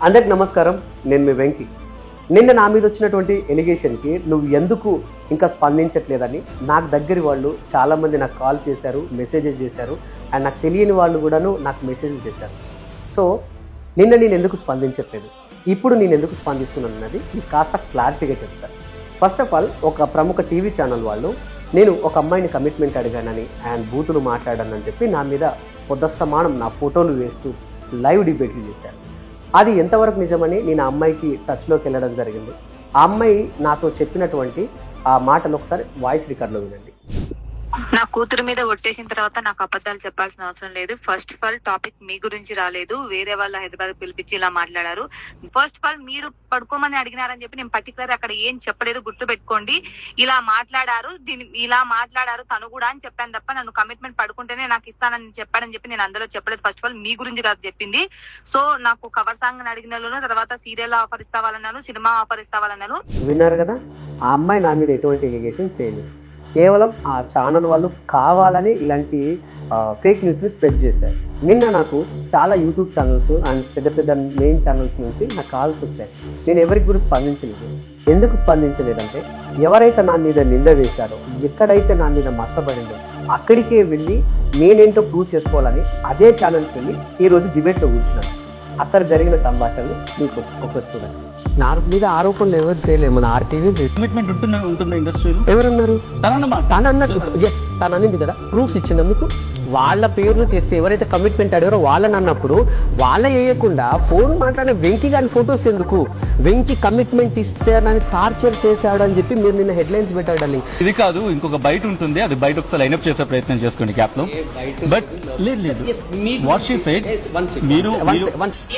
అందరికి నమస్కారం. నేను మీ వెంకి. నిన్న నా మీద వచ్చినటువంటి ఎలిగేషన్కి నువ్వు ఎందుకు ఇంకా స్పందించట్లేదని నాకు దగ్గర వాళ్ళు చాలామంది నాకు కాల్ చేశారు, మెసేజెస్ చేశారు, అండ్ నాకు తెలియని వాళ్ళు కూడాను నాకు మెసేజ్లు చేశారు. సో నిన్న నేను ఎందుకు స్పందించట్లేదు, ఇప్పుడు నేను ఎందుకు స్పందిస్తున్నాను అన్నది మీకు కాస్త క్లారిటీగా చెప్తాను. ఫస్ట్ ఆఫ్ ఆల్, ఒక ప్రముఖ టీవీ ఛానల్ వాళ్ళు నేను ఒక అమ్మాయిని కమిట్మెంట్ అడిగానని అండ్ బూతులు మాట్లాడానని చెప్పి నా మీద పొద్దస్తమానం నా ఫోటోలు వేస్తూ లైవ్ డిబేట్లు చేశారు. అది ఎంతవరకు నిజమని నేను ఆ అమ్మాయికి టచ్లోకి వెళ్ళడం జరిగింది. ఆ అమ్మాయి నాతో చెప్పినటువంటి ఆ మాటలు ఒకసారి వాయిస్ రికార్డులో వినండి. నా కూతురు మీద ఒట్టేసిన తర్వాత నాకు అబద్ధాలు చెప్పాల్సిన అవసరం లేదు. ఫస్ట్ ఆఫ్ ఆల్ టాపిక్ మీ గురించి రాలేదు, వేరే వాళ్ళ హైదరాబాద్ పిలిపించి ఇలా మాట్లాడారు. ఫస్ట్ ఆఫ్ ఆల్ మీరు పడుకోమని అడిగినారని చెప్పి నేను పర్టికులర్ అక్కడ ఏం చెప్పలేదు, గుర్తు పెట్టుకోండి. ఇలా మాట్లాడారు తను కూడా అని చెప్పాను తప్ప నన్ను కమిట్మెంట్ పడుకుంటేనే నాకు ఇస్తానని చెప్పాడని చెప్పి నేను అందులో చెప్పలేదు. ఫస్ట్ ఆఫ్ ఆల్ మీ గురించి కాదు చెప్పింది. సో నాకు కవర్ సాంగ్ అడిగిన తర్వాత సీరియల్ ఆఫర్ ఇస్తావాలన్నాను, సినిమా ఆఫర్ ఇస్తావాలన్నాను. విన్నారు కదా, ఆ అమ్మాయి నా మీద ఎటువంటి ఎలిగేషన్ చేయలేదు. కేవలం ఆ ఛానల్ వాళ్ళు కావాలని ఇలాంటి ఫేక్ న్యూస్ని స్ప్రెడ్ చేశారు. నిన్న నాకు చాలా యూట్యూబ్ ఛానల్స్ అండ్ పెద్ద పెద్ద మెయిన్ ఛానల్స్ నుంచి నాకు కాల్స్ వచ్చాయి. నేను ఎవరికి కూడా స్పందించలేదు. ఎందుకు స్పందించలేదంటే, ఎవరైతే నా మీద నింద వేశారో, ఎక్కడైతే నా మీద మచ్చబడిందో అక్కడికే వెళ్ళి నేనేంటో ప్రూవ్ చేసుకోవాలని అదే ఛానల్కి వెళ్ళి ఈరోజు డిబేట్లో కూర్చున్నాను. అక్కడ జరిగిన సంభాషణలు మీకు ఒకసారి చూడండి. నా మీద ఆరోపణలు ఎవరు చేయలేము. మన ఆర్టీవీ కమిట్మెంట్ ఉంటుంది ఇండస్ట్రీలో. ఎవరన్నారు? తను అన్నట్టు తను అనింది కదా, ప్రూఫ్స్ ఇచ్చినందుకు వాళ్ళ పేర్లు చేస్తే ఎవరైతే కమిట్మెంట్ అడిగారో వాళ్ళని అన్నప్పుడు వాళ్ళ వేయకుండా ఫోన్ మాట్లాడే వెంకీ గారి ఫొటోస్ ఎందుకు? వెంకీ కమిట్మెంట్ ఇస్తానని టార్చర్ చేశాడు అని చెప్పి మీరు నిన్న హెడ్లైన్స్ పెట్టాలి. ఇది కాదు, ఇంకొక బయట ఉంటుంది, అది బయట ఒకసారి లైన్అప్ చేసే ప్రయత్నం చేసుకోండి గ్యాప్ లో. బట్ లేదు వాట్ షీ సెడ్, మీరు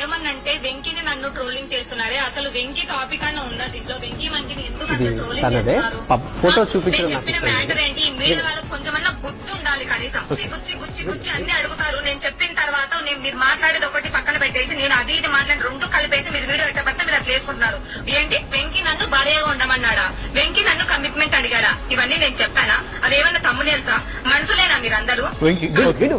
ఏమన్నంటే వెంకీని నన్ను ట్రోలింగ్ చేస్తున్నారే, అసలు వెంకీ టాపిక్ అన్న ఉందా దీంట్లో? వెంకీ మంకిని ఎందుకు అంత ట్రోలింగ్ తనదే చేస్తున్నారు? ఫోటో చూపించడం చెప్పిన మ్యాటర్ ఏంటి? మీడియా వాళ్ళకి కొంచెమన్నా బుద్ధి ఉండాలి కనీసం. గుచ్చి అన్ని అడుగుతారు. నేను చెప్పిన తర్వాత మీరు మాట్లాడేది ఒకటి పక్కన పెట్టేసి నేను అది ఇది మాట్లాడి రెండు కలిపేసి మీరు వీడియో ఎట్టబడితే మీరు అట్లా చేసుకుంటున్నారు. ఏంటి వెంకీ నన్ను భార్యగా ఉండమన్నాడా? వెంకీ నన్ను కమిట్మెంట్ అడిగాడా? ఇవన్నీ నేను చెప్పానా? అదేమన్నా తమ్మునేల్సా? మనుషులేనా మీరందరూ? విను